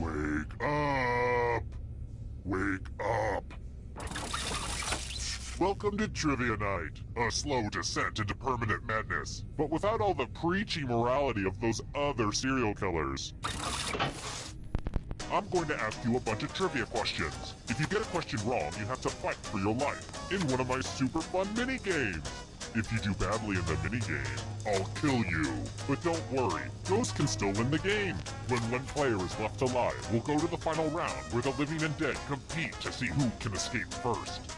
Wake up! Wake up! Welcome to Trivia Night, a slow descent into permanent madness, but without all the preachy morality of those other serial killers. I'm going to ask you a bunch of trivia questions. If you get a question wrong, you have to fight for your life in one of my super fun mini-games. If you do badly in the minigame, I'll kill you. But don't worry, ghosts can still win the game. When one player is left alive, we'll go to the final round where the living and dead compete to see who can escape first.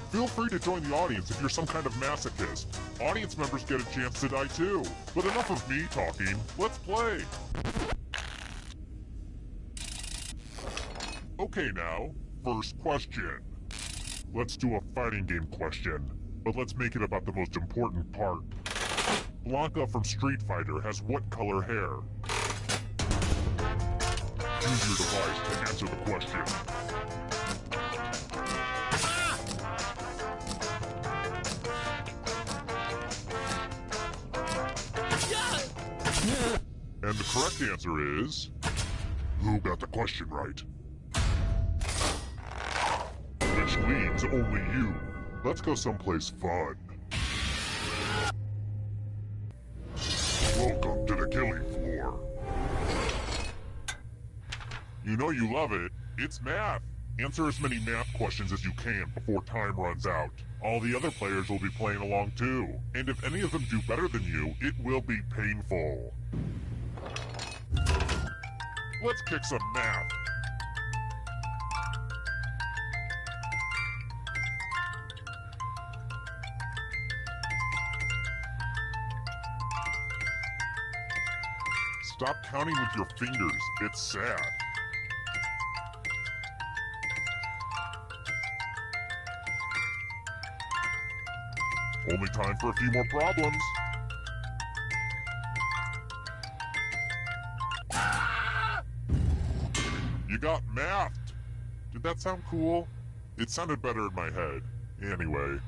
Feel free to join the audience if you're some kind of masochist. Audience members get a chance to die too. But enough of me talking, let's play! Okay now, first question. Let's do a fighting game question, but let's make it about the most important part. Blanca from Street Fighter has what color hair? Use your device to answer the question. And the correct answer is... Who got the question right? Which leads only you. Let's go someplace fun. Welcome to the killing floor. You know you love it. It's math. Answer as many math questions as you can before time runs out. All the other players will be playing along too. And if any of them do better than you, it will be painful. Let's kick some math. Stop counting with your fingers. It's sad. Only time for a few more problems. You got mathed! Did that sound cool? It sounded better in my head. Anyway.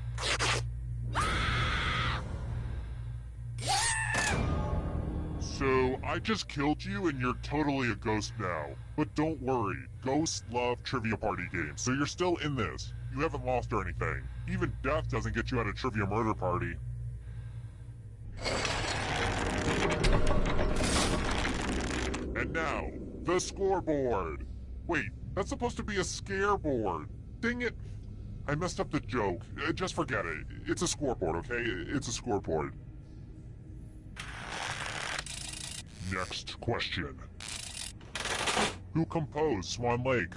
So, I just killed you and you're totally a ghost now. But don't worry, ghosts love trivia party games, so you're still in this. You haven't lost or anything. Even death doesn't get you out of trivia murder party. And now, the scoreboard. Wait, that's supposed to be a scare board. Dang it. I messed up the joke. Just forget it. It's a scoreboard, okay? It's a scoreboard. Next question. Who composed Swan Lake?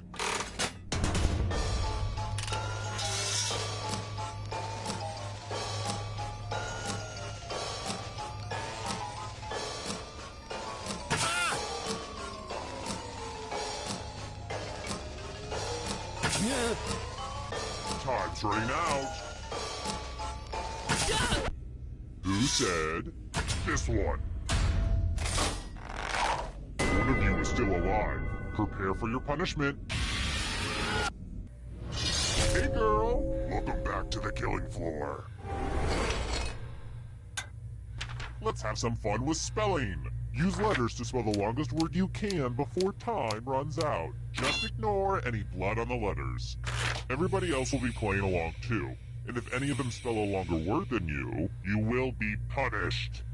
Time's running out. Who said this one? One of you is still alive. Prepare for your punishment. Hey girl, welcome back to the killing floor. Let's have some fun with spelling. Use letters to spell the longest word you can before time runs out. Just ignore any blood on the letters. Everybody else will be playing along too. And if any of them spell a longer word than you, you will be punished.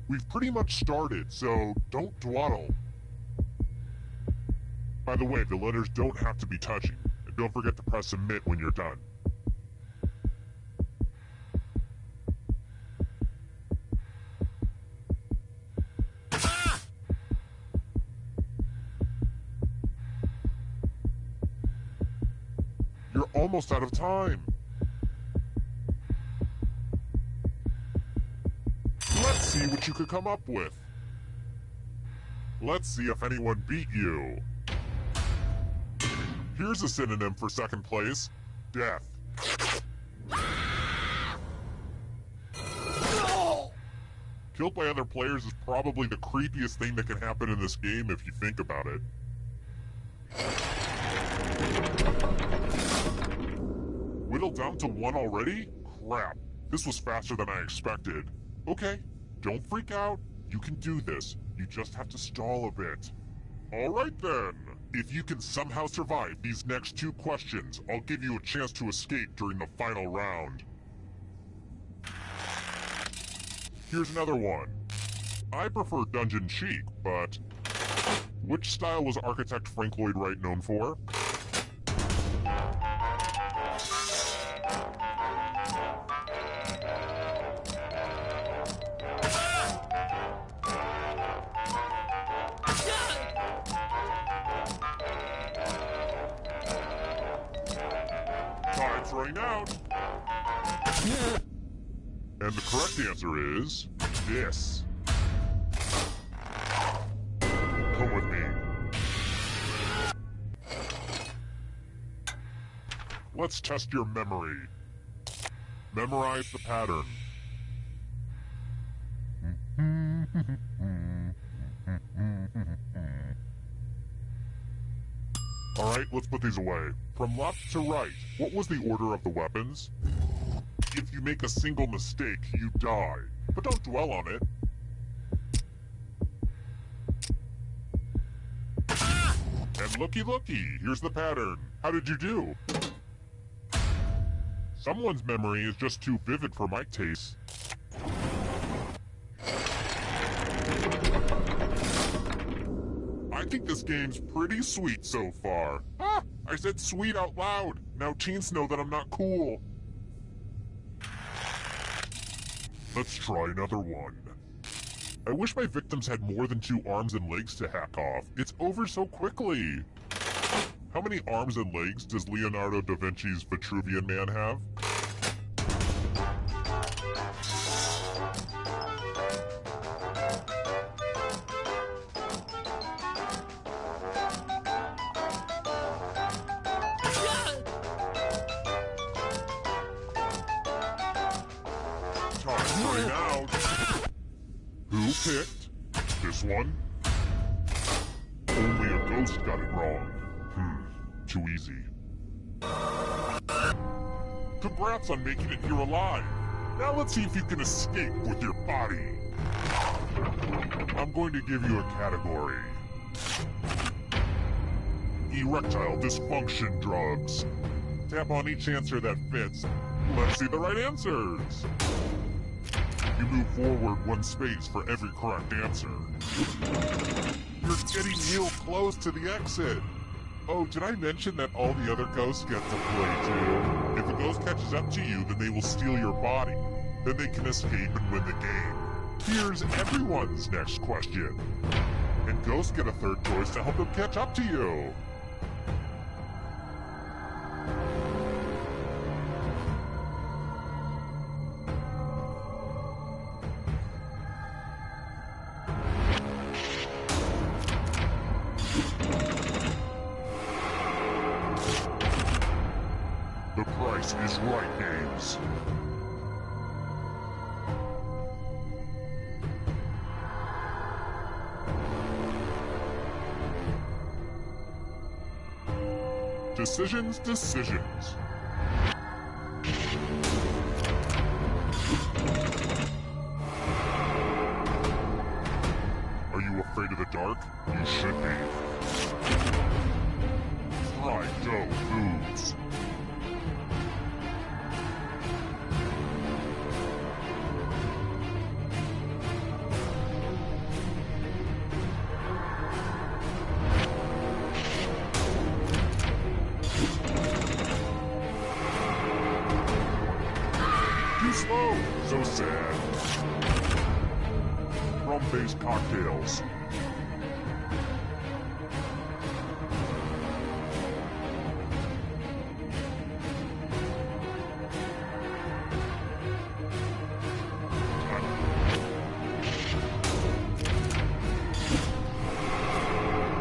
We've pretty much started, so don't dawdle. By the way, the letters don't have to be touching. And don't forget to press submit when you're done. You're almost out of time. Let's see what you could come up with. Let's see if anyone beat you. Here's a synonym for second place. Death. Killed by other players is probably the creepiest thing that can happen in this game if you think about it. Whittled down to one already? Crap. This was faster than I expected. Okay, don't freak out. You can do this. You just have to stall a bit. Alright then. If you can somehow survive these next 2 questions, I'll give you a chance to escape during the final round. Here's another one. I prefer dungeon chic, but which style was architect Frank Lloyd Wright known for? Time's running out. And the correct answer is this. Come with me. Let's test your memory. Memorize the pattern. Alright, let's put these away. From left to right, what was the order of the weapons? If you make a single mistake, you die. But don't dwell on it. And looky, here's the pattern. How did you do? Someone's memory is just too vivid for my taste. I think this game's pretty sweet so far. Ah, I said sweet out loud. Now teens know that I'm not cool. Let's try another one. I wish my victims had more than 2 arms and legs to hack off. It's over so quickly. How many arms and legs does Leonardo da Vinci's Vitruvian Man have? Time's running out. Who picked this one? Only a ghost got it wrong. Too easy. Congrats on making it here alive. Now let's see if you can escape with your body. I'm going to give you a category. Erectile dysfunction drugs. Tap on each answer that fits. Let's see the right answers. You move forward 1 space for every correct answer. You're getting real close to the exit. Oh, did I mention that all the other ghosts get to play too? If a ghost catches up to you, then they will steal your body. Then they can escape and win the game. Here's everyone's next question. And ghosts get a 3rd choice to help them catch up to you. The Price is Right games. Decisions. Are you afraid of the dark? You should be. Try Dough Foods. Too slow. So sad. Rum-based cocktails.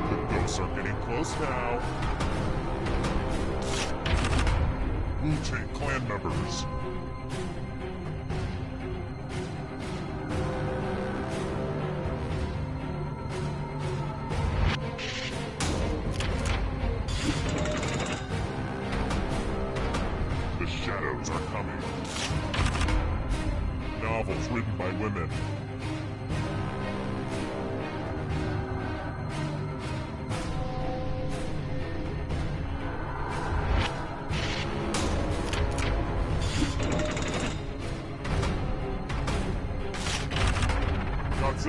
The ghosts are getting close now. Wu-Tang Clan members. The shadows are coming. Novels written by women.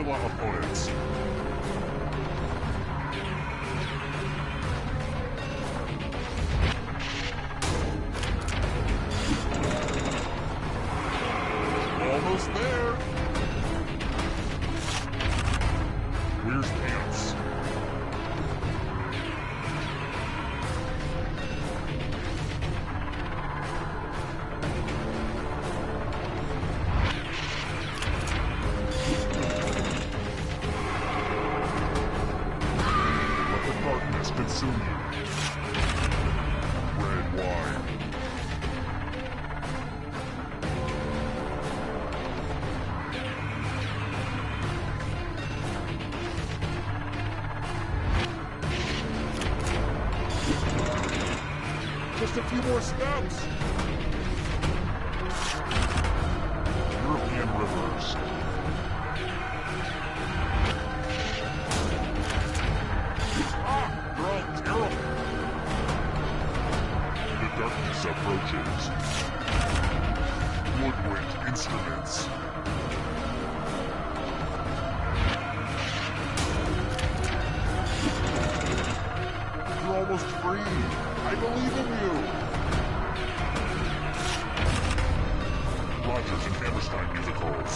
Dracula opponents. Almost there. Where's Pants? Let the darkness consume you. Red wine. Just a few more steps. European rivers. Ah, they're all terrible. The darkness approaches. Woodwind instruments. You're almost free. I believe in you. Rogers and Hammerstein musicals.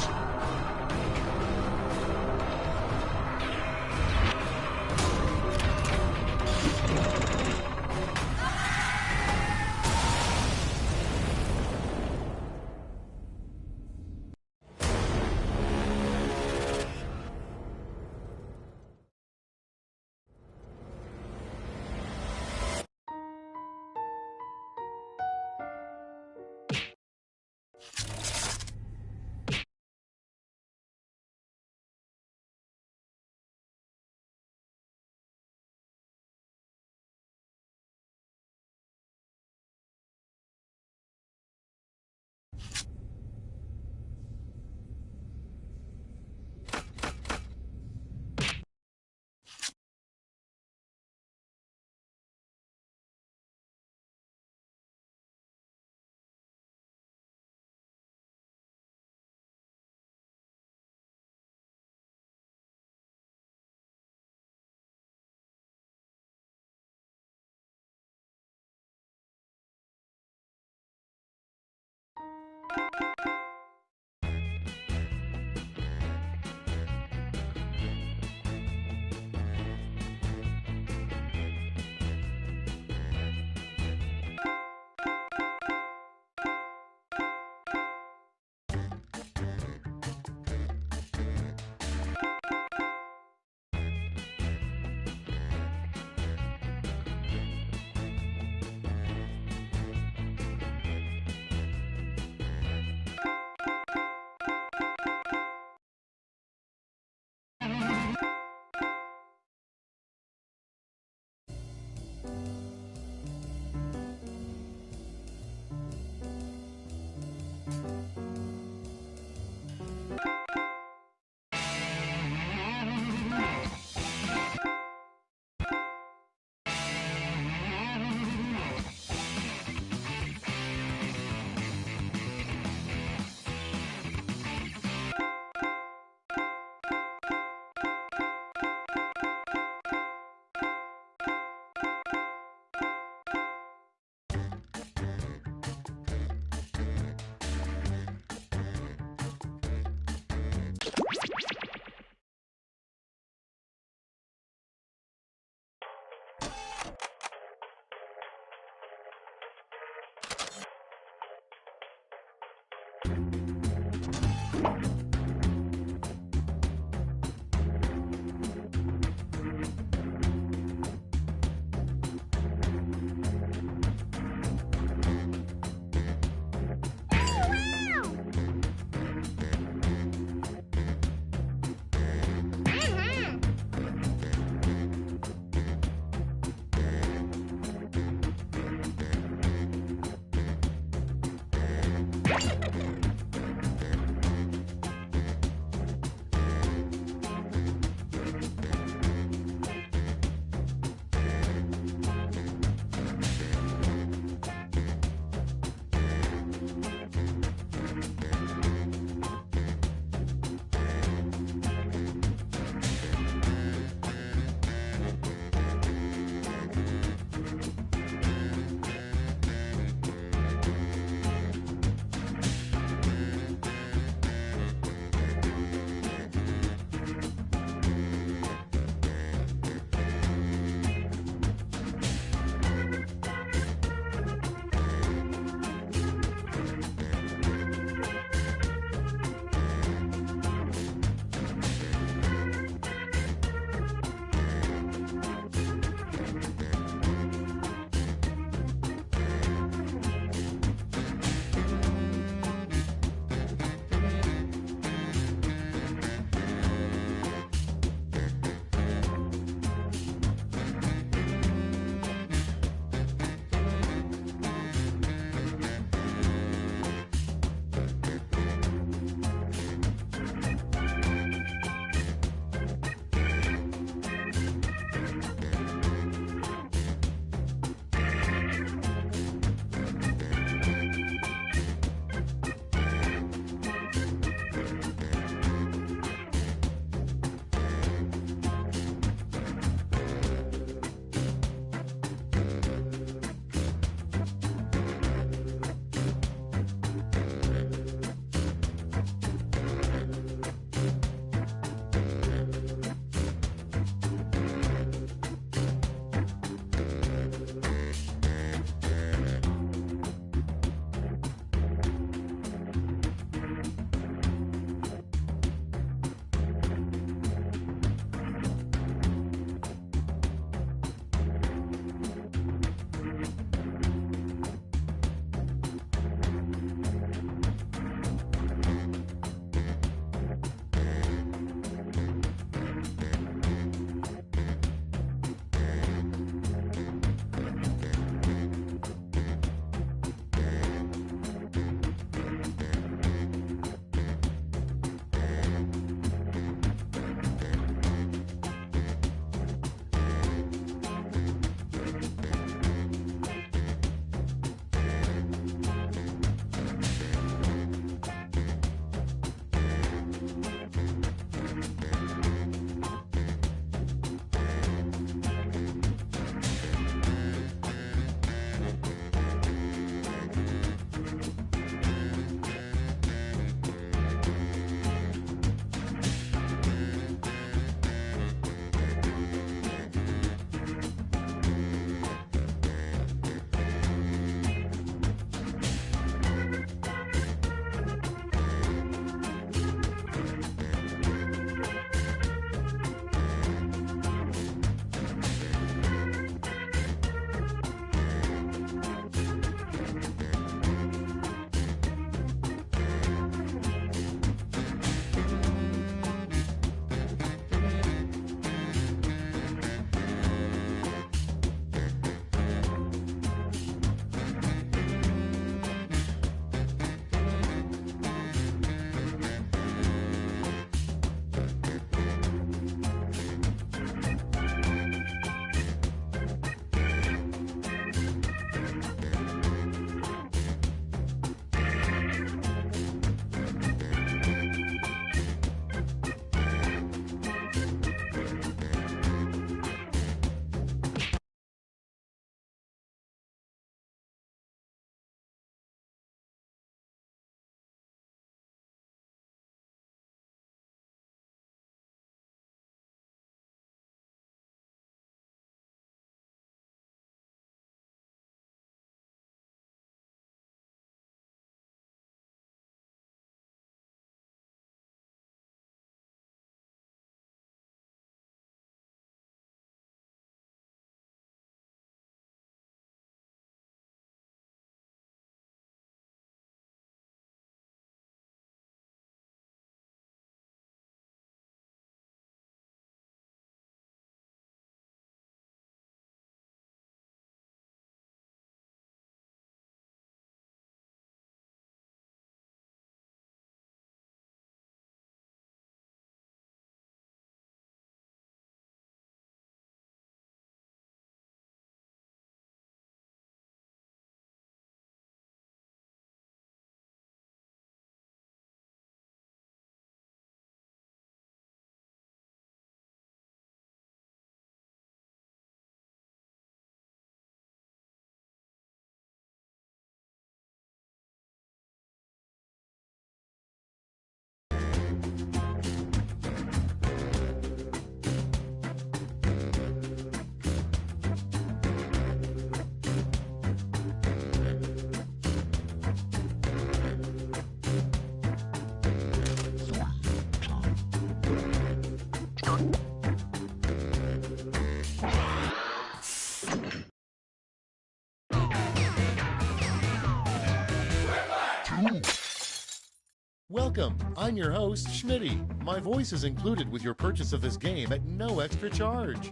Welcome, I'm your host, Schmitty. My voice is included with your purchase of this game at no extra charge.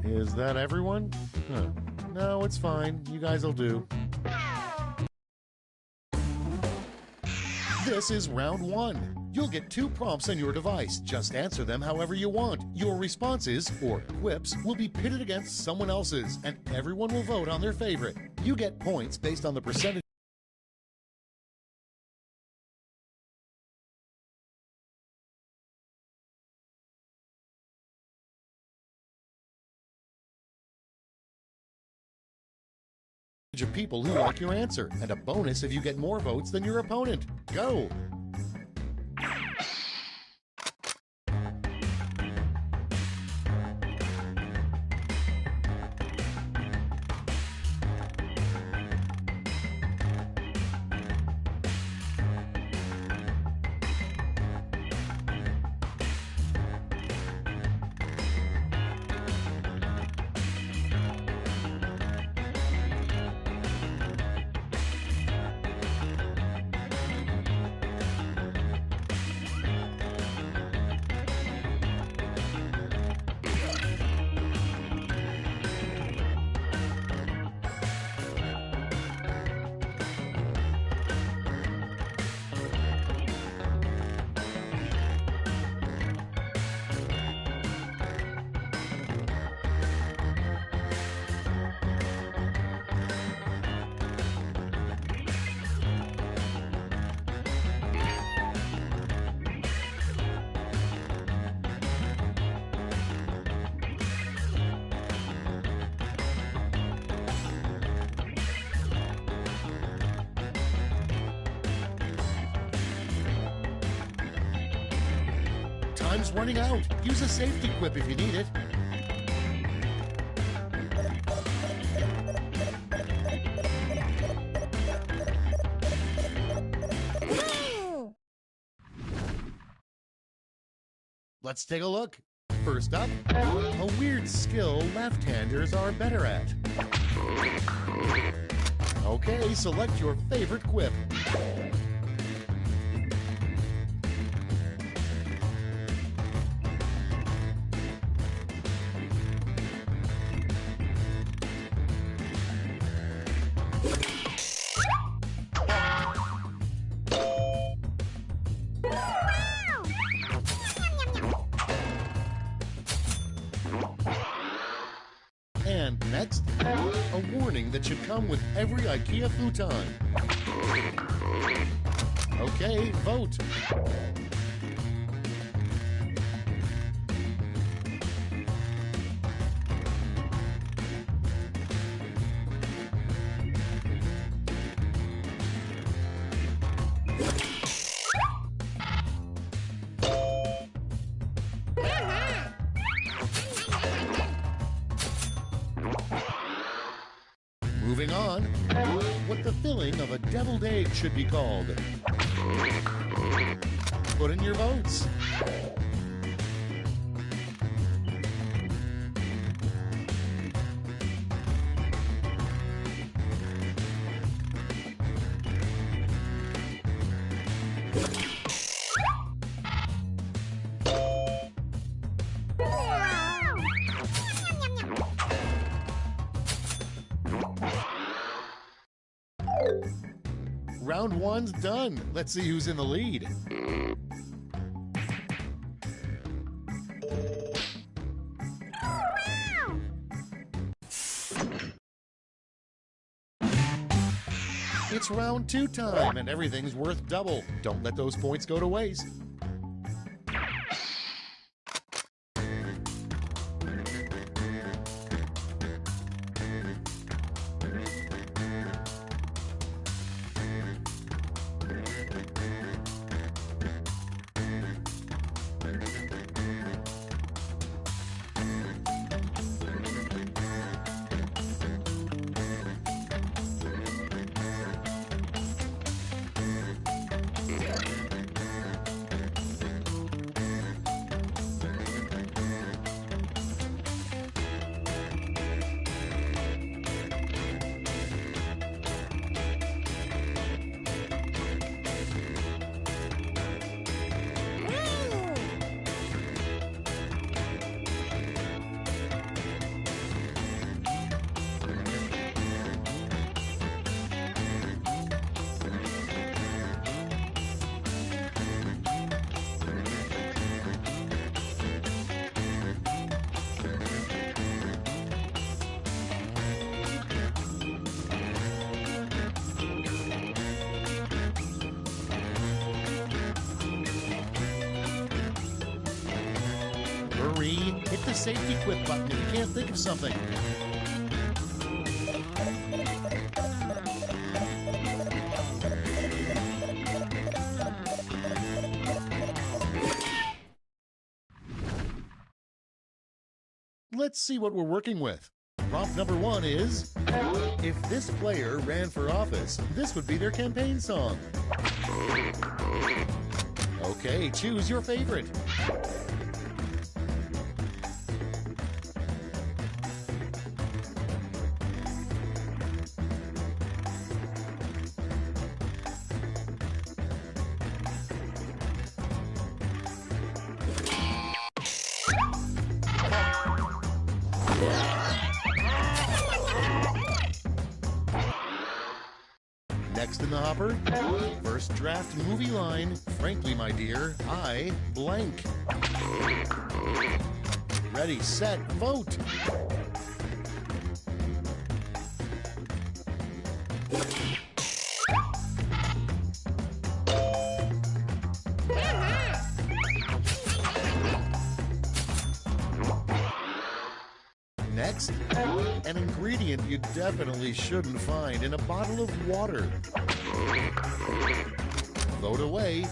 Is that everyone? Huh. No, it's fine. You guys will do. This is round 1. You'll get 2 prompts on your device. Just answer them however you want. Your responses, or quips, will be pitted against someone else's, and everyone will vote on their favorite. You get points based on the percentage of people who like your answer, and a bonus if you get more votes than your opponent. Go! Time's running out. Use a safety quip if you need it. Let's take a look. First up, a weird skill left-handers are better at. Okay, select your favorite quip. And next, a warning that should come with every IKEA futon. Okay, vote. Moving on, what the filling of a deviled egg should be called. Put in your votes. Round 1's done. Let's see who's in the lead. It's round 2 time, and everything's worth double. Don't let those points go to waste. the safety quip button if you can't think of something. Let's see what we're working with. Prompt number 1 is, if this player ran for office, this would be their campaign song. Okay, choose your favorite. Next in the hopper, first draft movie line, frankly, my dear, I blank. Ready, set, vote. Next, an ingredient you definitely shouldn't find in a bottle of water. Vote away.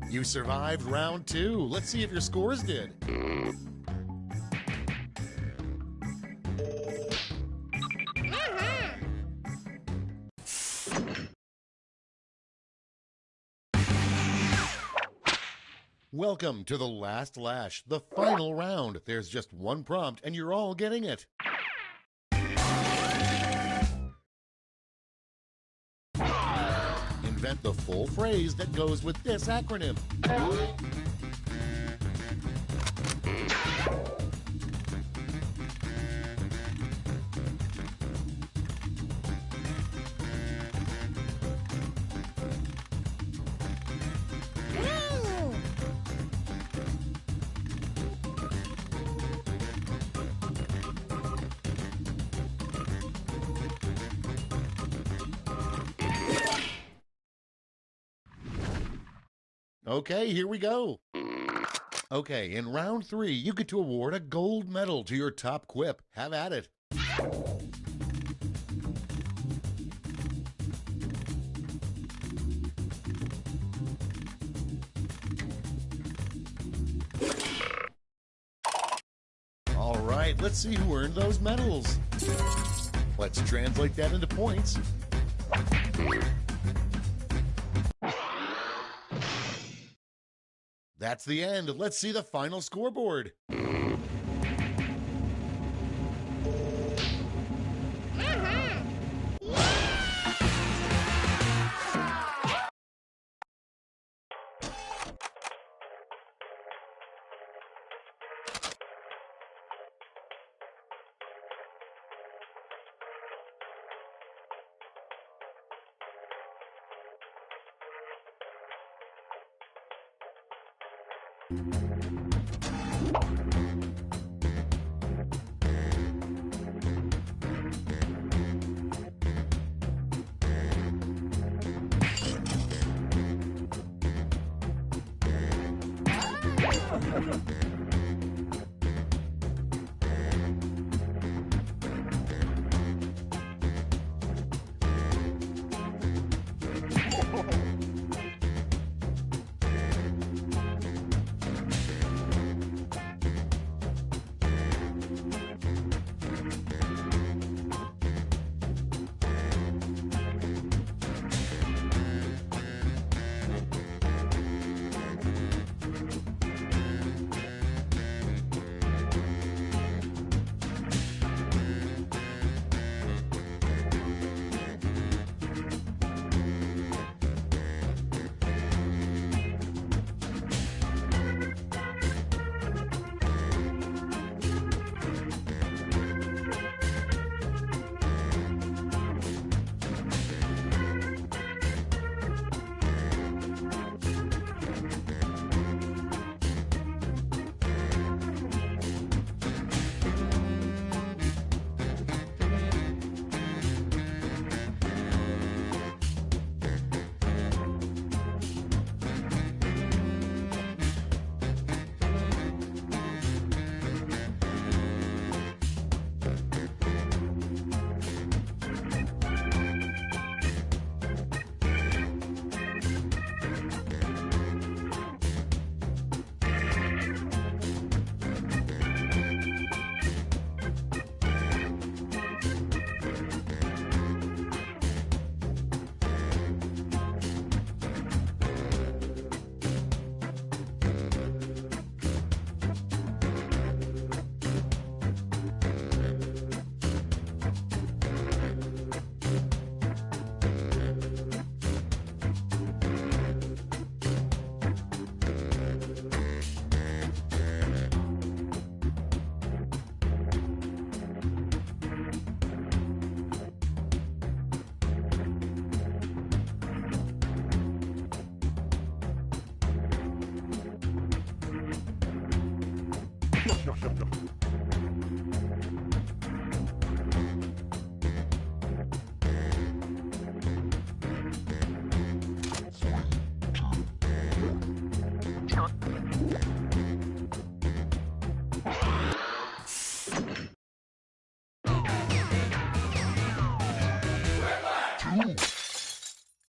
You survived round 2. Let's see if your scores did. Welcome to the last lash, the final round. There's just one prompt and you're all getting it. Invent the full phrase that goes with this acronym. Okay, here we go. Okay, in round 3, you get to award a gold medal to your top quip. Have at it. All right, let's see who earned those medals. Let's translate that into points. That's the end. Let's see the final scoreboard.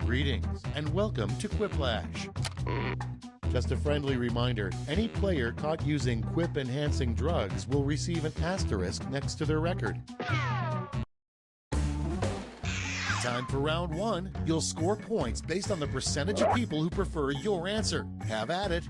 Greetings and welcome to Quiplash. Just a friendly reminder, any player caught using quip-enhancing drugs will receive an asterisk next to their record. Time for round one. You'll score points based on the percentage of people who prefer your answer. Have at it.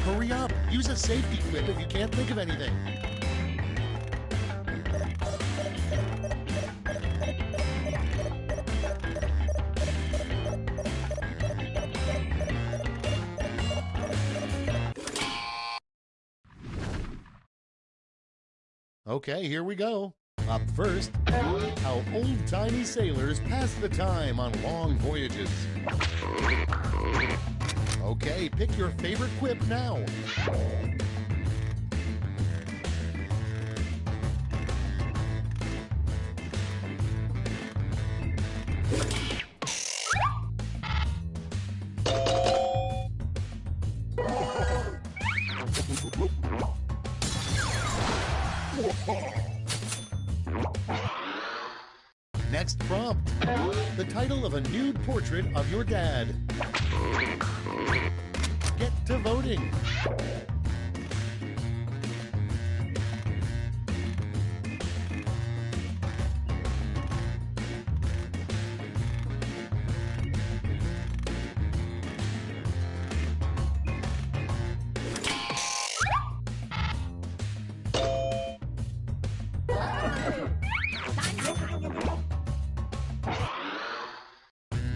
Hurry up! Use a safety quip if you can't think of anything. Okay, here we go. Up first, how old-timey sailors pass the time on long voyages. Okay, pick your favorite quip now. Next prompt, the title of a nude portrait of your dad. Get to voting.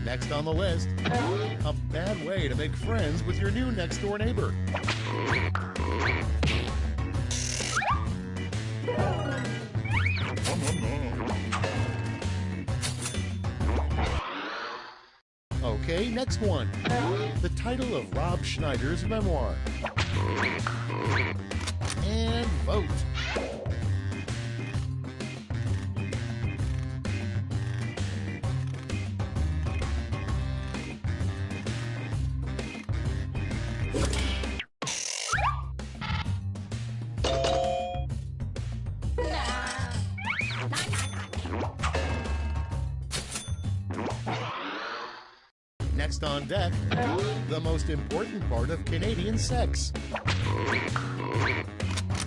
Next on the list, a bad way to make friends with your new next-door neighbor. Okay, next one. The title of Rob Schneider's memoir. And vote. Next on deck, the most important part of Canadian sex.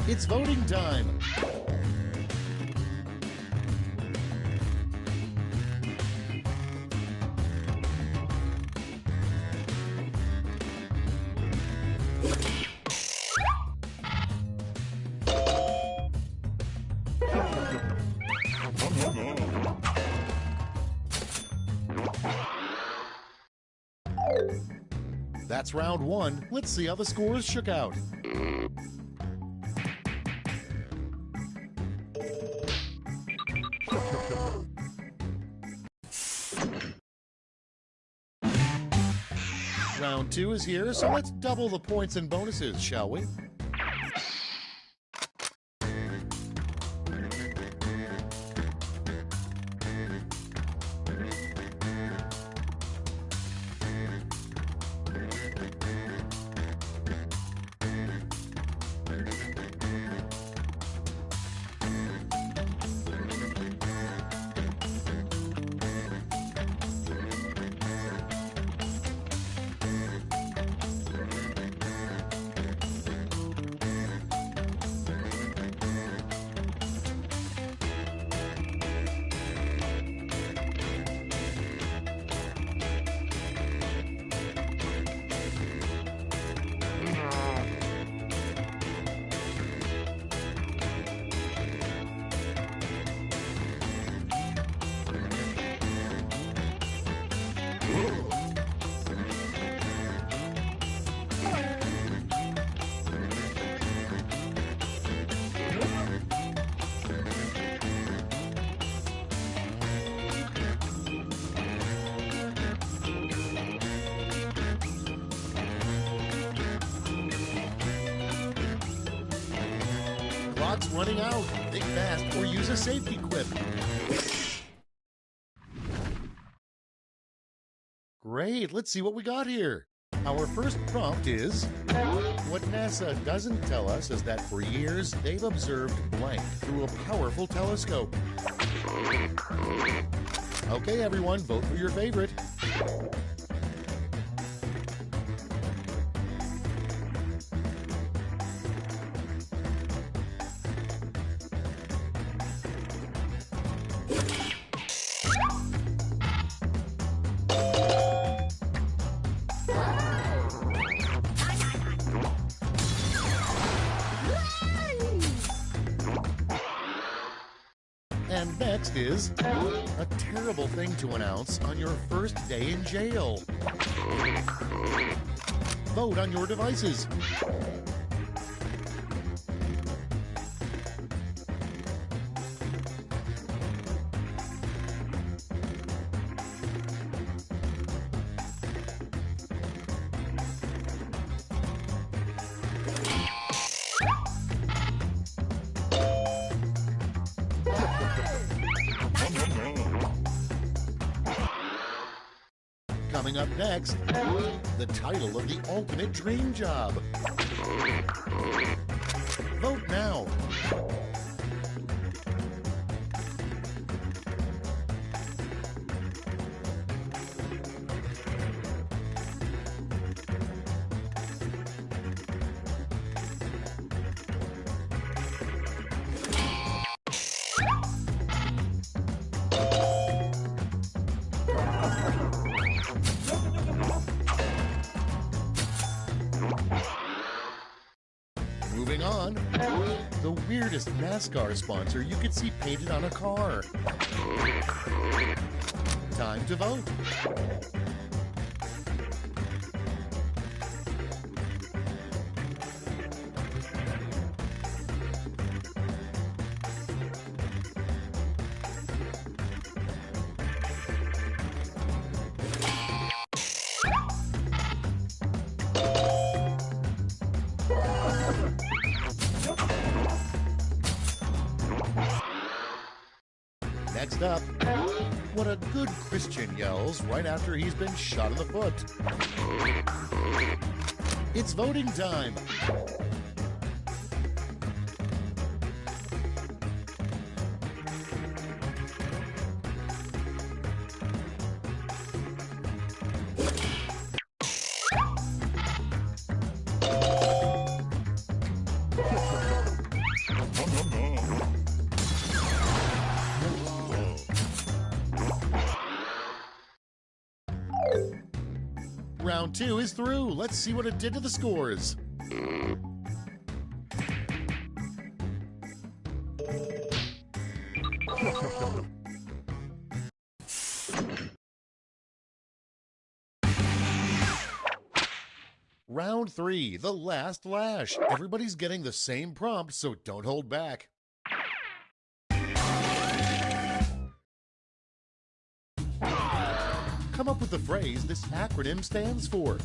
It's voting time. That's round one. Let's see how the scores shook out. Round two is here, so let's double the points and bonuses, shall we? clock's running out. Think fast or use a safety quip. Great, let's see what we got here. Our first prompt is, what NASA doesn't tell us is that for years they've observed blank through a powerful telescope. Okay, everyone, vote for your favorite. And next is a terrible thing to announce on your first day in jail. Vote on your devices. Coming up next, the title of the ultimate dream job. Vote now. Moving on, the weirdest NASCAR sponsor you could see painted on a car. Time to vote. Next up, what a good Christian yells right after he's been shot in the foot. It's voting time. Round 2 is through. Let's see what it did to the scores. Round 3, the last lash. Everybody's getting the same prompt, so don't hold back. Come up with the phrase this acronym stands for.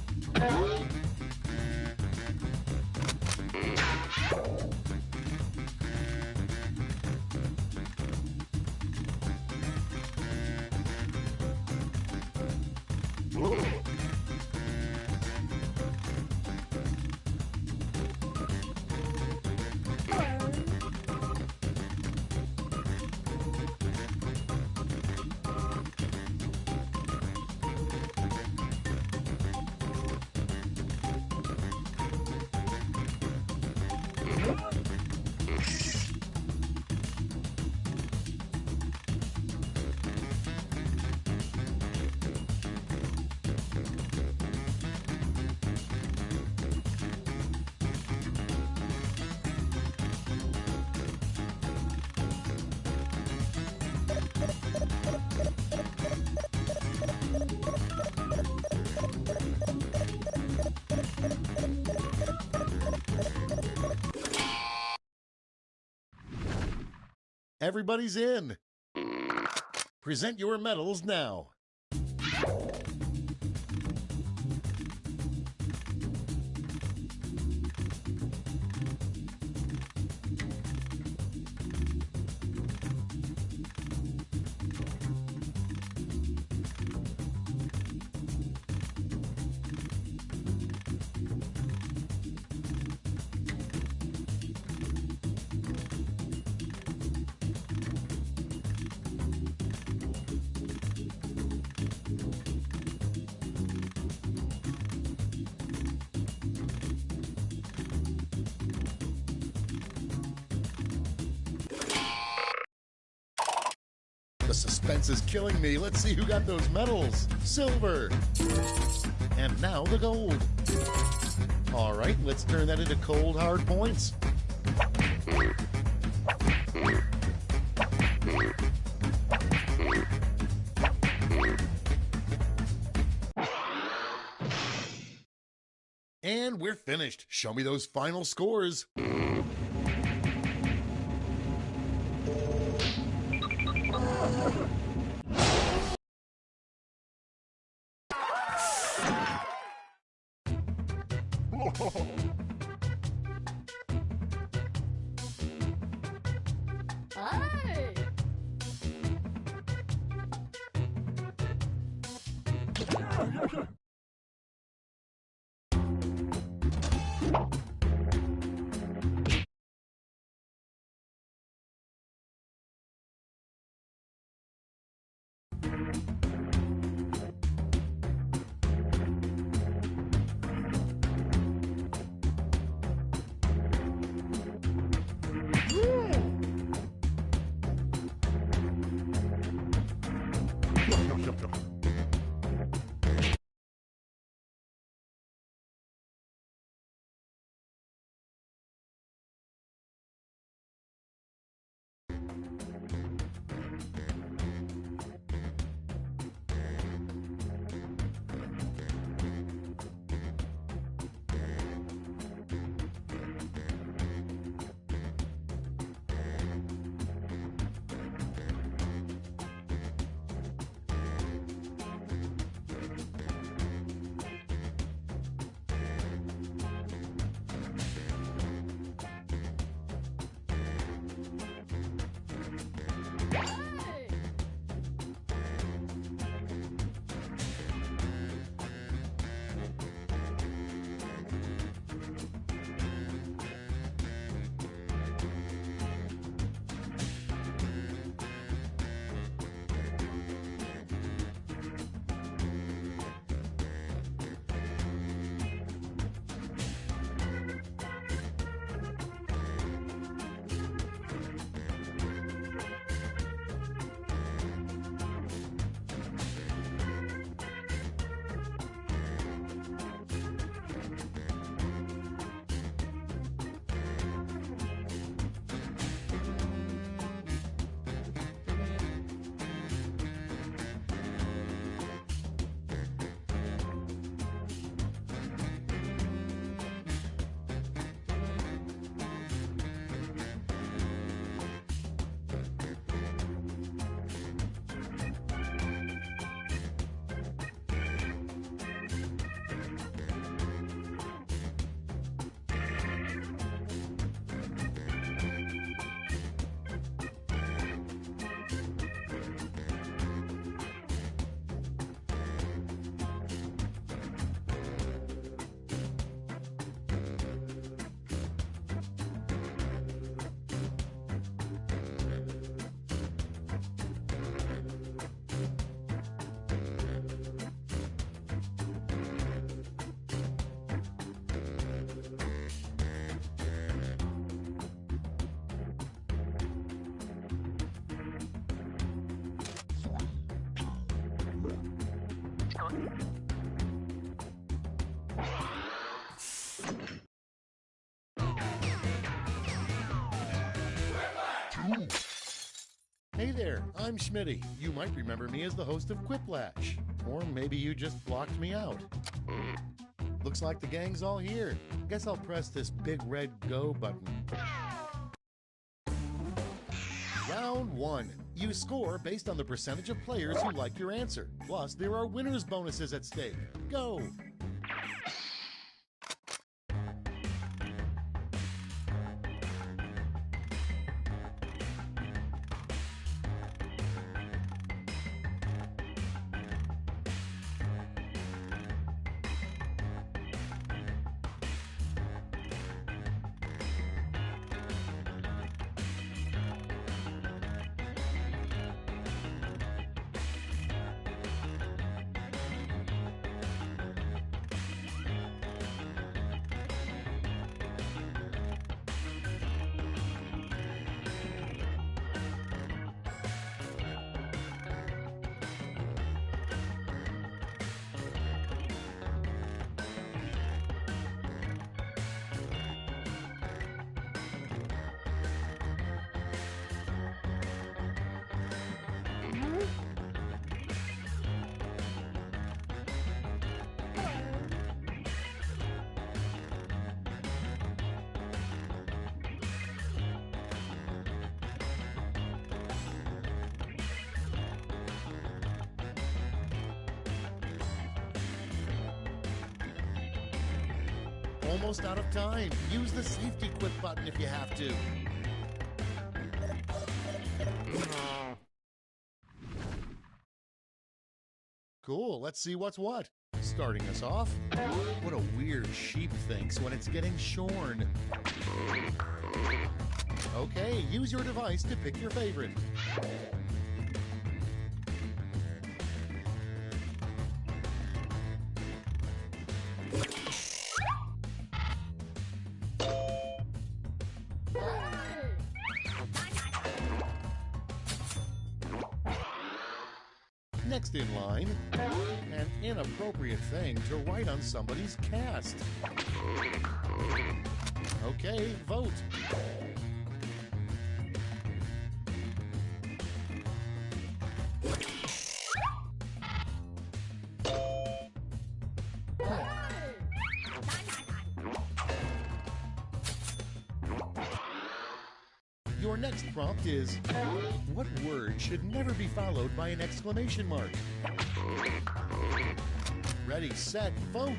Everybody's in. Present your medals now. The suspense is killing me. Let's see who got those medals. Silver. And now the gold. All right, let's turn that into cold, hard points. And we're finished. Show me those final scores. Hey! Hey there, I'm Schmitty. You might remember me as the host of Quiplash. Or maybe you just blocked me out. Looks like the gang's all here. Guess I'll press this big red go button. Round 1. You score based on the percentage of players who like your answer. Plus, there are winners' bonuses at stake. Go! almost out of time. Use the safety quit button if you have to. Cool, let's see what's what. Starting us off, what a weird sheep thinks when it's getting shorn. Okay, use your device to pick your favorite. Next in line, an inappropriate thing to write on somebody's cast. Okay, vote. Your next prompt is, what word should never be followed by an exclamation mark? Ready, set, vote!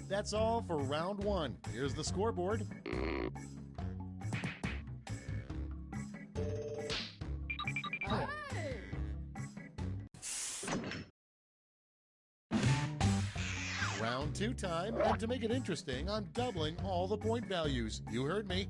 That's all for round one. Here's the scoreboard. Round two time, and to make it interesting, I'm doubling all the point values. You heard me.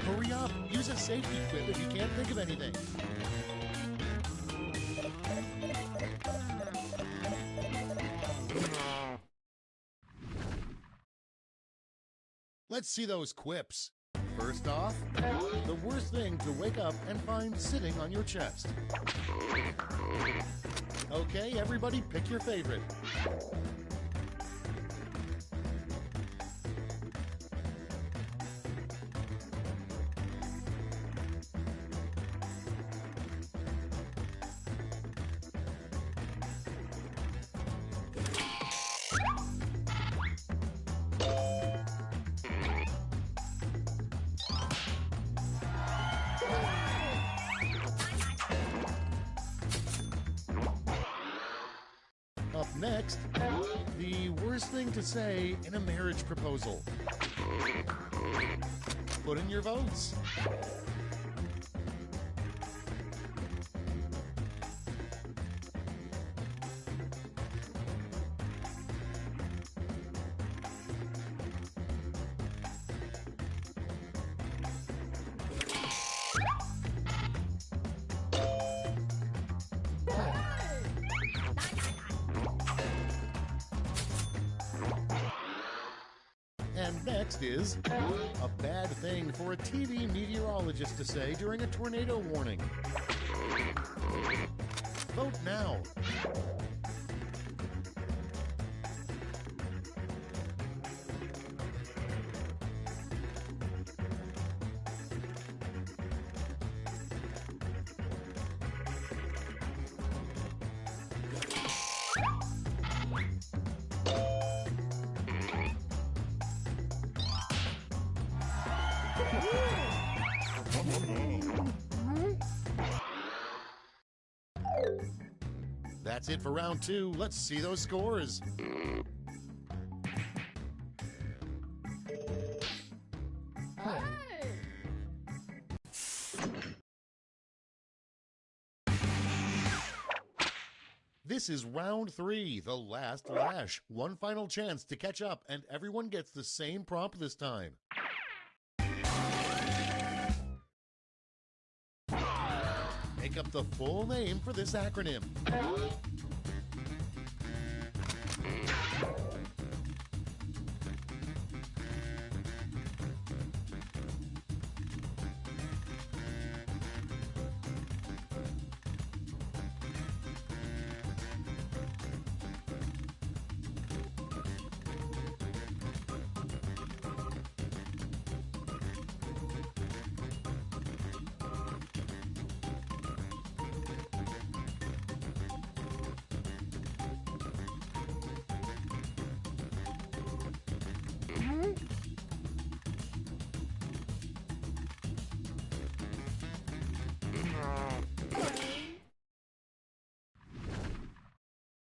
Hurry up! Use a safety quip if you can't think of anything. Let's see those quips. First off, the worst thing to wake up and find sitting on your chest. Okay, everybody pick your favorite. Up next, the worst thing to say in a marriage proposal. Put in your votes. And next is a bad thing for a TV meteorologist to say during a tornado warning. Vote now. That's it for round 2. Let's see those scores. This is round 3, the last lash. One final chance to catch up, and everyone gets the same prompt this time. Make up the full name for this acronym.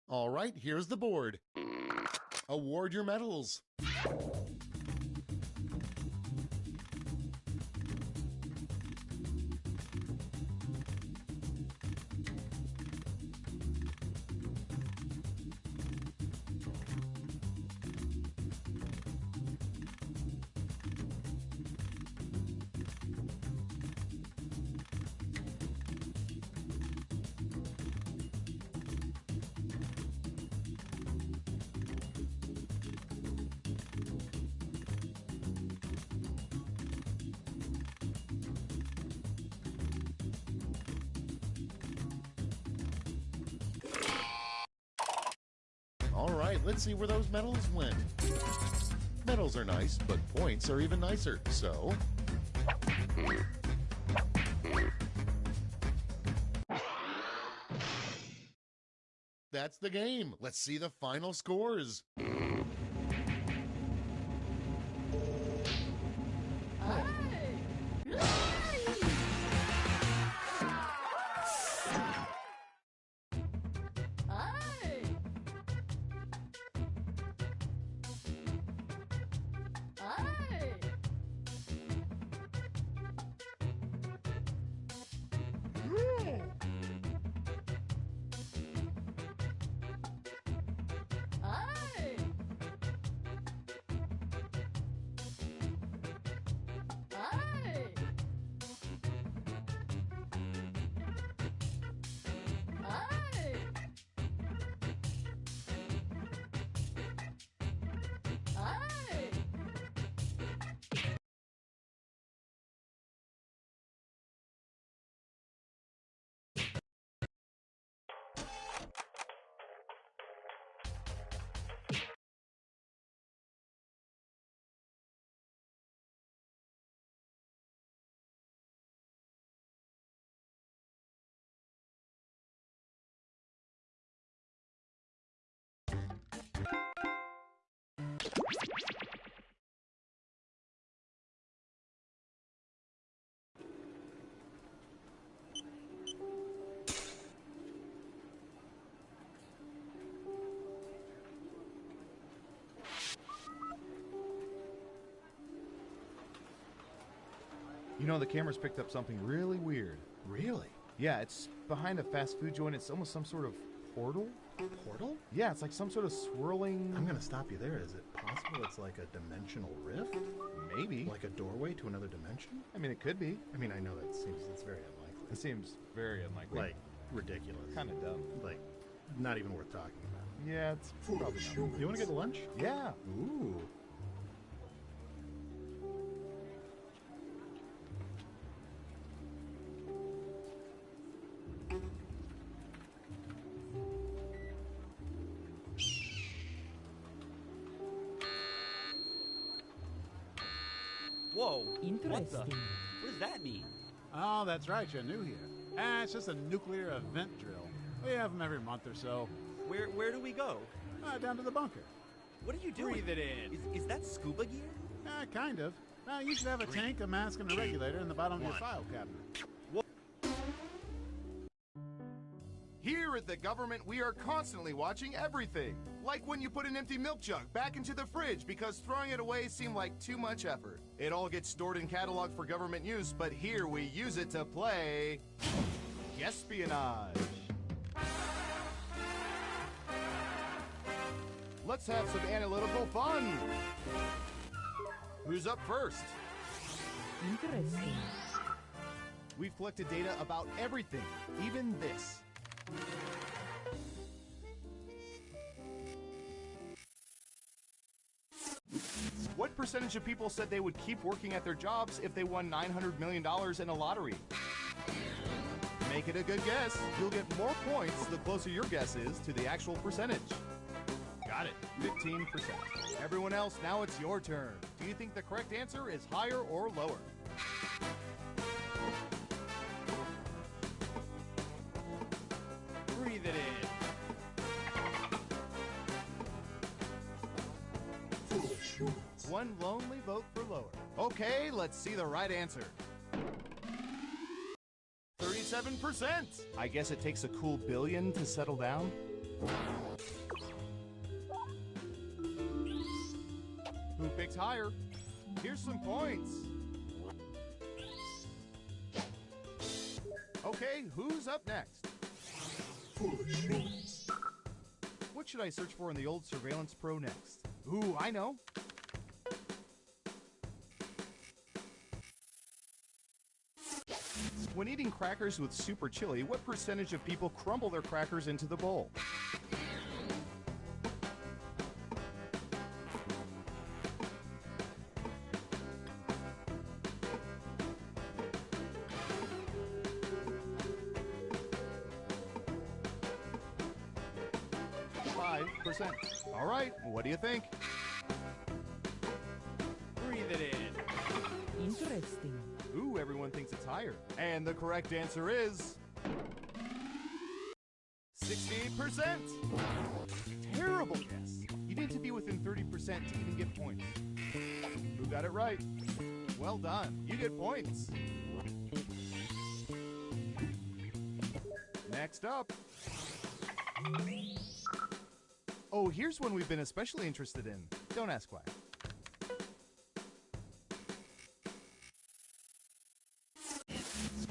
All right, here's the board. Award your medals. All right, let's see where those medals went. Medals are nice, but points are even nicer, so... That's the game. Let's see the final scores. You know, the camera's picked up something really weird. Really? Yeah, it's behind a fast food joint. It's almost some sort of portal. Portal? Yeah, it's like some sort of swirling... I'm gonna stop you there. Is it possible it's like a dimensional rift? Maybe. Like a doorway to another dimension? I mean, it could be. I mean, I know it's very unlikely. It seems very unlikely. Like, ridiculous. Kind of dumb. Like, not even worth talking about. Yeah, it's probably not. You wanna get lunch? Yeah. Ooh. Whoa. Interesting. What does that mean? Oh, that's right, you're new here. It's just a nuclear event drill. We have them every month or so. Where do we go? Down to the bunker. What are you doing? Breathe it in. Is that scuba gear? Kind of. Now, you should have a tank, a mask, and a regulator in the bottom of your file cabinet. Here at the government, we are constantly watching everything. Like when you put an empty milk jug back into the fridge because throwing it away seemed like too much effort. It all gets stored and cataloged for government use, but here we use it to play espionage. Let's have some analytical fun. Who's up first? Interesting. We've collected data about everything, even this. What percentage of people said they would keep working at their jobs if they won $900 million in a lottery? Make it a good guess. You'll get more points the closer your guess is to the actual percentage. Got it. 15%. Everyone else, now it's your turn. Do you think the correct answer is higher or lower? Breathe it in. One lonely vote for lower. Okay, let's see the right answer. 37%. I guess it takes a cool billion to settle down. Who picks higher? Here's some points. Okay, who's up next? What should I search for in the old Surveillance Pro next? Ooh, I know. When eating crackers with super chili, what percentage of people crumble their crackers into the bowl? All right, what do you think? Breathe it in. Interesting. Ooh, everyone thinks it's higher. And the correct answer is 68%. Terrible guess. You need to be within 30% to even get points. Who got it right? Well done. You get points. Next up. Oh, here's one we've been especially interested in. Don't ask why.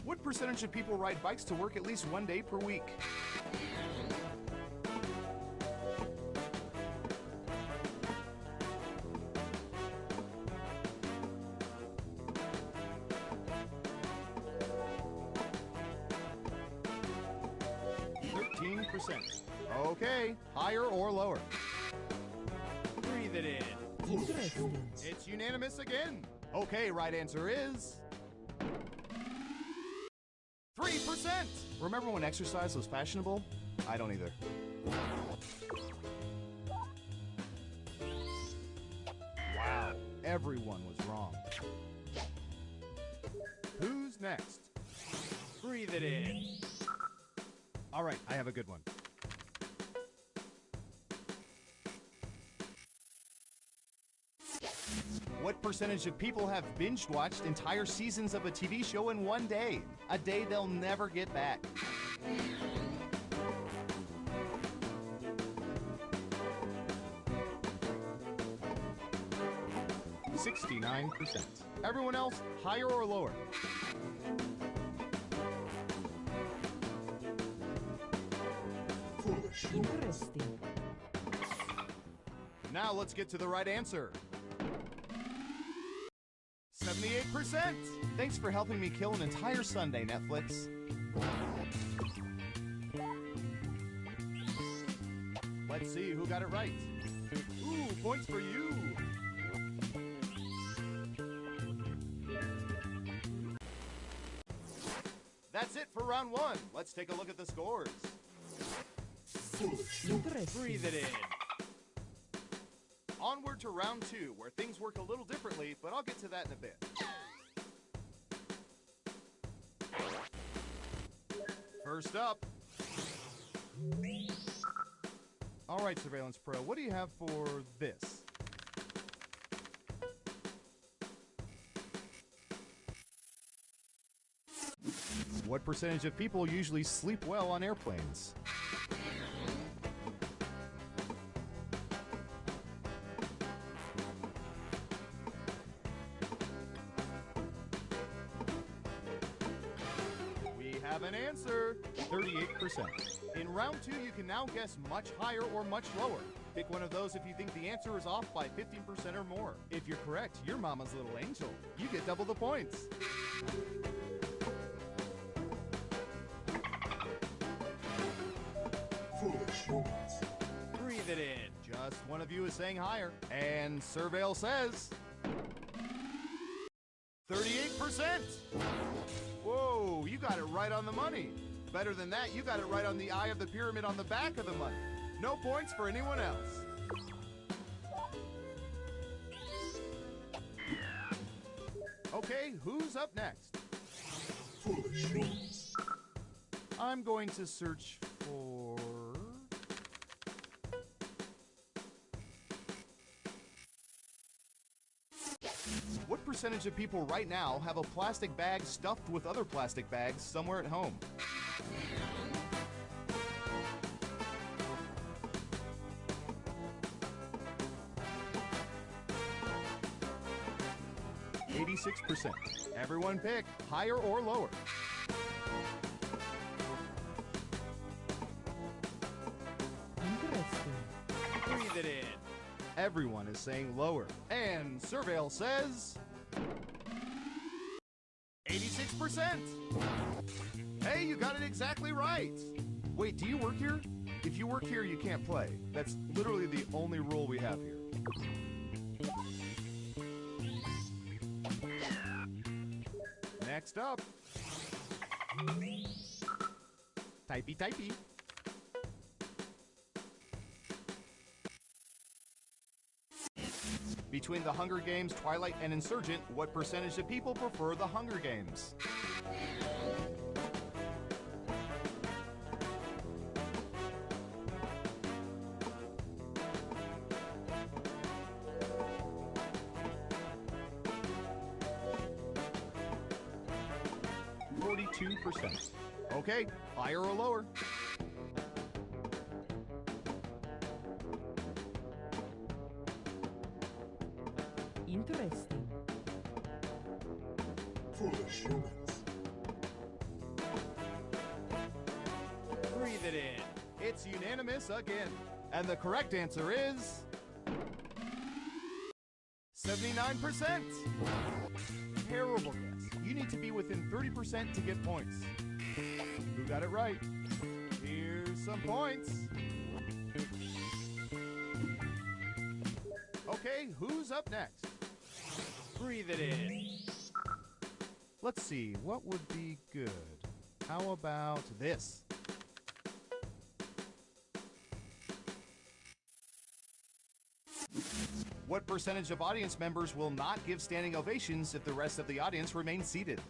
What percentage of people ride bikes to work at least one day per week? Okay, higher or lower? Breathe it in. Interesting. It's unanimous again. Okay, right answer is 3%. Remember when exercise was fashionable? I don't either. Wow, everyone was wrong. Who's next? Breathe it in. All right, I have a good one. What percentage of people have binge-watched entire seasons of a TV show in one day? A day they'll never get back. (69%). Everyone else, higher or lower? Interesting. Now let's get to the right answer. 78%. Thanks for helping me kill an entire Sunday, Netflix. Let's see who got it right. Ooh, points for you. That's it for round one. Let's take a look at the scores. Interesting. Breathe it in. Onward to round two, where things work a little differently, but I'll get to that in a bit. First up. All right, Surveillance Pro, what do you have for this? What percentage of people usually sleep well on airplanes? We have an answer, 38%. In round 2, you can now guess much higher or much lower. Pick one of those if you think the answer is off by 15% or more. If you're correct, you're Mama's little angel. You get double the points. Foolish humans. Breathe it in. Just one of you is saying higher. And Surveil says 38%. Whoa, you got it right on the money. Better than that, you got it right on the eye of the pyramid on the back of the money. No points for anyone else. Okay, who's up next? Foolish humans. I'm going to search for... What percentage of people right now have a plastic bag stuffed with other plastic bags somewhere at home? %. Everyone pick higher or lower. Interesting. Breathe it in. Everyone is saying lower. And Surveil says 86%. Hey, you got it exactly right. Wait, do you work here? If you work here, you can't play. That's literally the only rule we have here. Next up. Typey. Between the Hunger Games, Twilight, and Insurgent, what percentage of people prefer the Hunger Games? %. Okay, higher or lower? Interesting. Foolish humans. Breathe it in. It's unanimous again. And the correct answer is 79%. Terrible guess. You need to be within 30% to get points. Who got it right? Here's some points. Okay, who's up next? Breathe it in. Let's see, what would be good? How about this? What percentage of audience members will not give standing ovations if the rest of the audience remains seated?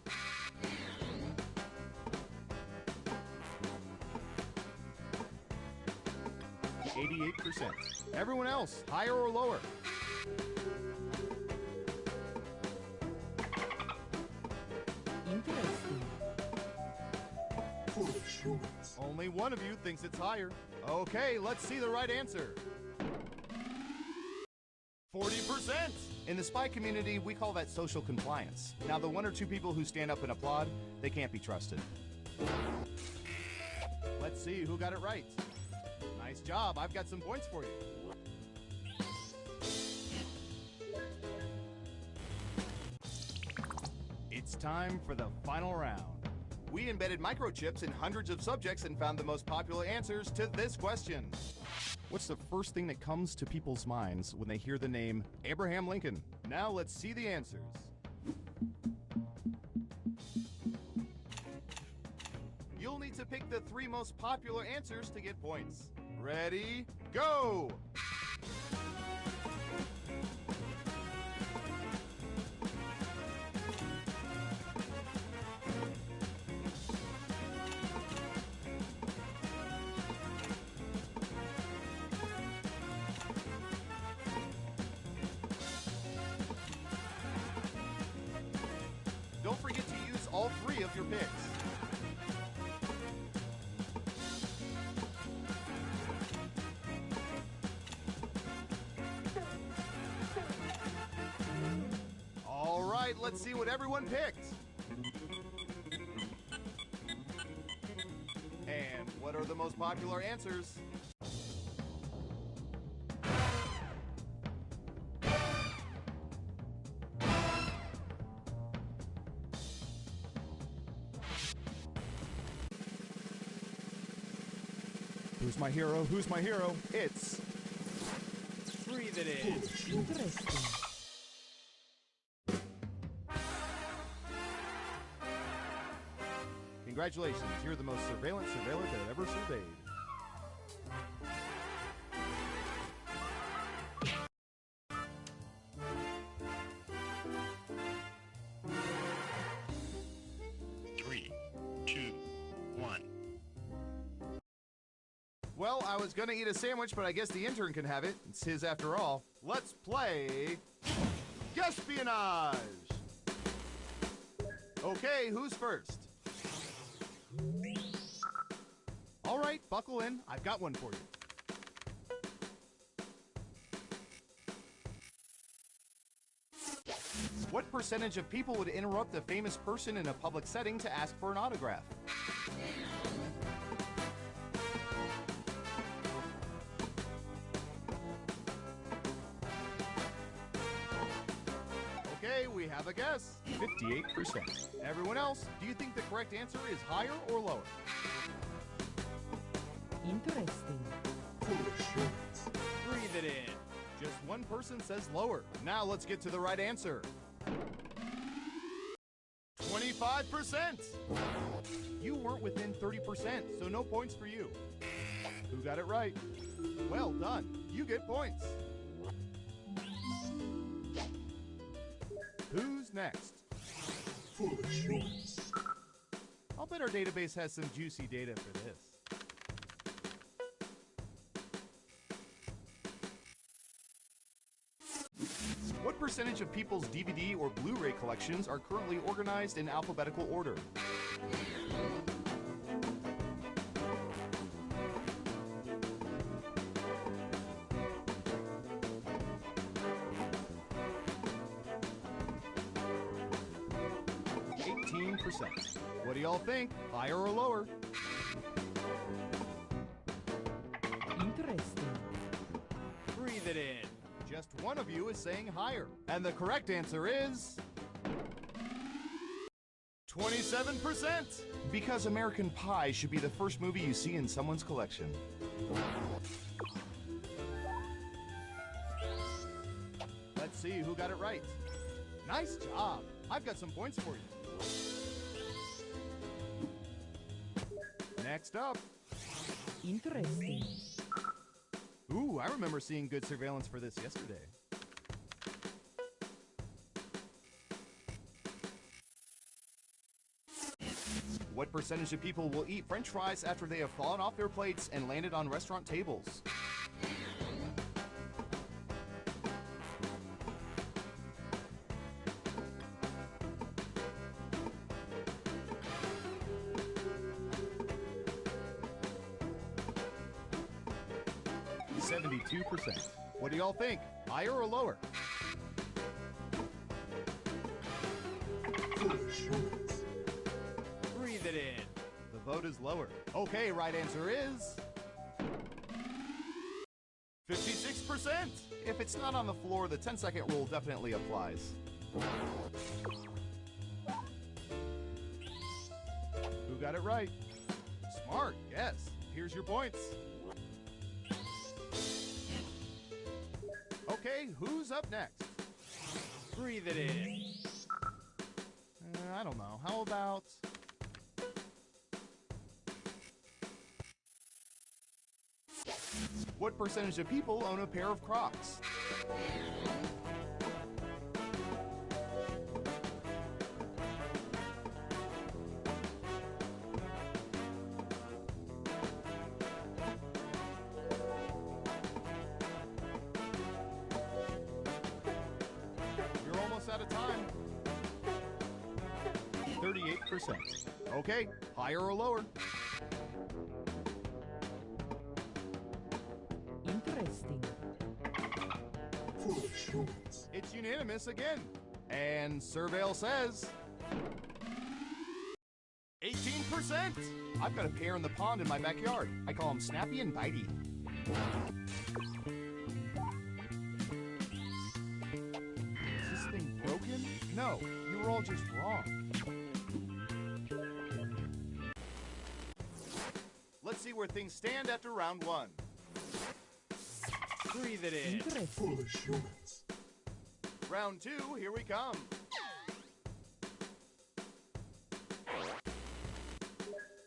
%. Everyone else, higher or lower? Interesting. Foolish humans. Only one of you thinks it's higher. Okay, let's see the right answer. 40%. In the spy community, we call that social compliance. Now, the one or two people who stand up and applaud, they can't be trusted. Let's see who got it right. Nice job. I've got some points for you. It's time for the final round. We embedded microchips in hundreds of subjects and found the most popular answers to this question. What's the first thing that comes to people's minds when they hear the name Abraham Lincoln? Now let's see the answers. You'll need to pick the 3 most popular answers to get points. Ready, go! Don't forget to use all 3 of your picks. right, let's see what everyone picked. And what are the most popular answers? Who's my hero? Who's my hero? It's... Breathe it in. Interesting. Congratulations, you're the most surveillance surveiller that I've ever surveyed. Three, two, one. Well, I was gonna eat a sandwich, but I guess the intern can have it. It's his after all. Let's play... Guespionage! Okay, who's first? All right, buckle in. I've got one for you. What percentage of people would interrupt a famous person in a public setting to ask for an autograph? Okay, we have a guess. 58%. Everyone else, do you think the correct answer is higher or lower? Interesting. Breathe it in. Just one person says lower. Now let's get to the right answer. 25%! You weren't within 30%, so no points for you. Who got it right? Well done. You get points. Who's next? I'll bet our database has some juicy data for this. What percentage of people's DVD or Blu-ray collections are currently organized in alphabetical order? What do y'all think? Higher or lower? Interesting. Breathe it in. Just one of you is saying higher. And the correct answer is... 27%! Because American Pie should be the first movie you see in someone's collection. Let's see who got it right. Nice job! I've got some points for you. Next up. Interesting. Ooh, I remember seeing good surveillance for this yesterday. What percentage of people will eat French fries after they have fallen off their plates and landed on restaurant tables? What do y'all think? Higher or lower? Breathe it in. The vote is lower. Okay, right answer is... 56%! If it's not on the floor, the 10-second rule definitely applies. Who got it right? Smart, yes. Here's your points. Okay, who's up next? Breathe it in. I don't know. How about... What percentage of people own a pair of Crocs? You're almost out of time. 38%. Okay, higher or lower? Interesting. It's unanimous again. And Surveil says 18%. I've got a pair in the pond in my backyard. I call them Snappy and Bitey. Is this thing broken? No, you were all just wrong. Let's see where things stand after round one. Breathe it in. Interesting. Round two, here we come.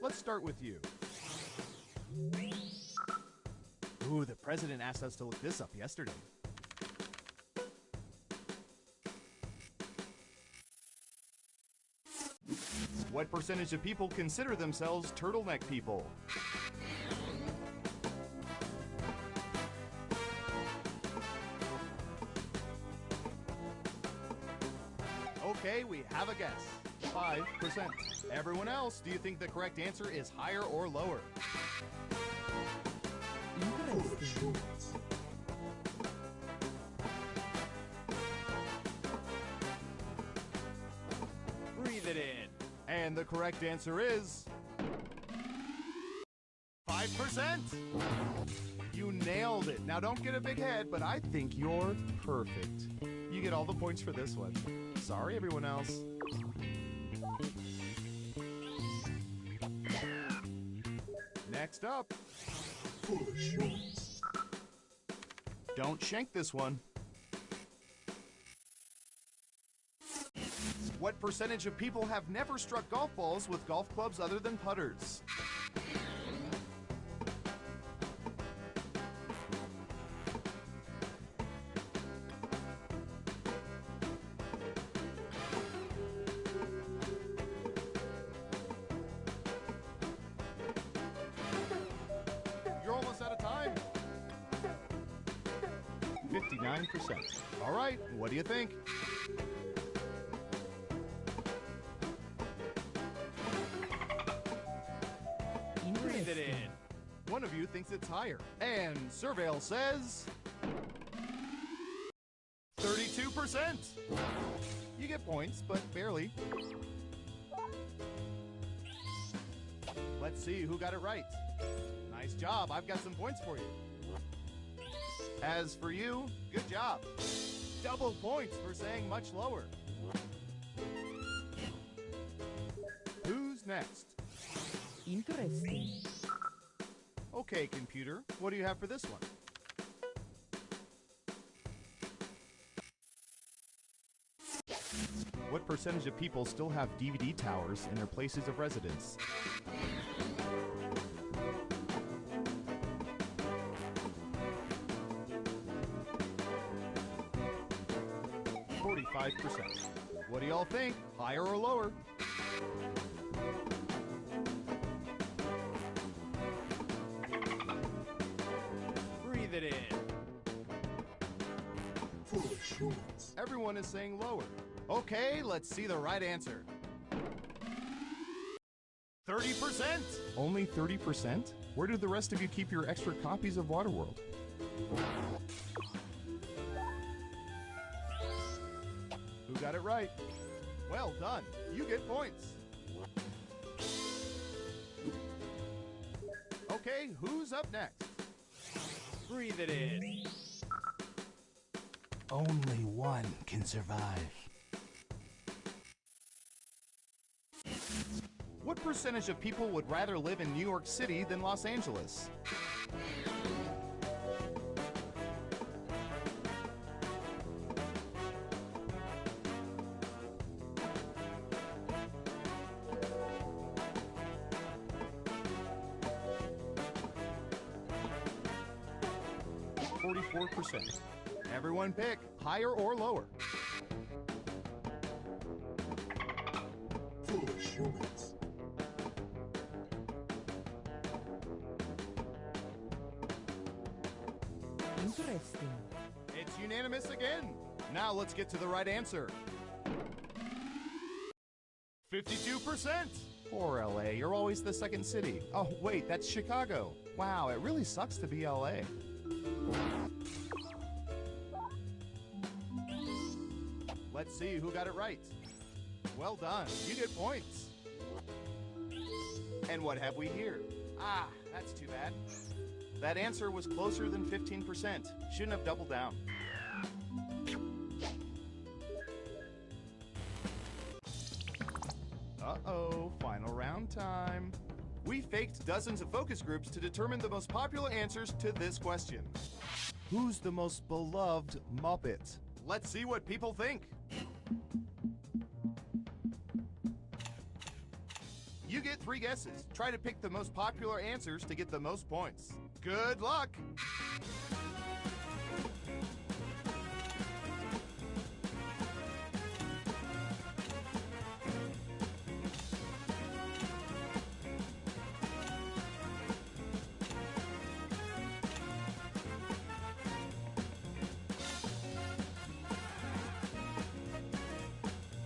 Let's start with you. Ooh, the president asked us to look this up yesterday. What percentage of people consider themselves turtleneck people? Okay, we have a guess. 5%. Everyone else, do you think the correct answer is higher or lower? Interesting. Breathe it in. And the correct answer is 5%. You nailed it. Now don't get a big head, but I think you're perfect. You get all the points for this one. Sorry, everyone else. Next up. Don't shank this one. What percentage of people have never struck golf balls with golf clubs other than putters? You're almost out of time. 59%. All right, what do you think? Breathe it in. One of you thinks it's higher. And Surveil says 32%. You get points, but barely. Let's see who got it right. Nice job. I've got some points for you. As for you, good job. Double points for saying much lower. Who's next? Interesting. Okay, computer, what do you have for this one? What percentage of people still have DVD towers in their places of residence? %. What do y'all think? Higher or lower? Breathe it in. Everyone is saying lower. Okay, let's see the right answer. 30%! Only 30%? Where do the rest of you keep your extra copies of Waterworld? Who got it right? Well done. You get points. Okay, who's up next? Breathe it in. Only one can survive. What percentage of people would rather live in New York City than Los Angeles? %. Everyone pick higher or lower. Interesting. It's unanimous again. Now let's get to the right answer. 52%. Poor LA, you're always the second city. Oh, wait, that's Chicago. Wow, it really sucks to be LA. Let's Let's see who got it right. Well done. You get points. And what have we here? Ah, that's too bad. That answer was closer than 15%. Shouldn't have doubled down. Uh-oh, final round time. We faked dozens of focus groups to determine the most popular answers to this question. Who's the most beloved Muppet? Let's see what people think. You get 3 guesses. Try to pick the most popular answers to get the most points. Good luck!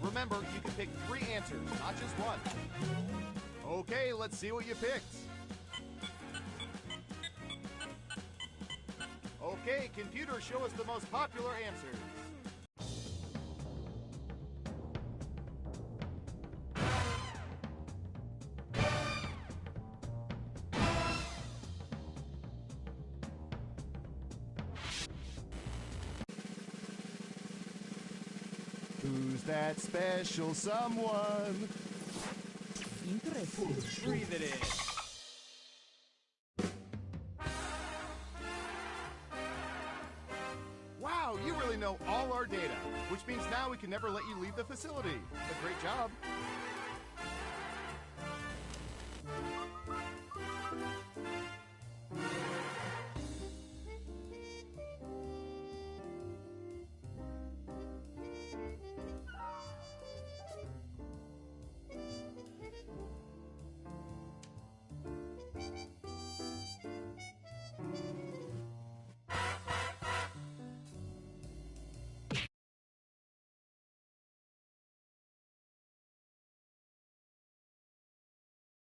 Remember, you can pick 3 answers, not just one. Okay, let's see what you picked. Okay, computer, show us the most popular answers. Who's that special someone? Interesting. Breathe it in. Wow, you really know all our data, which means now we can never let you leave the facility. But great job.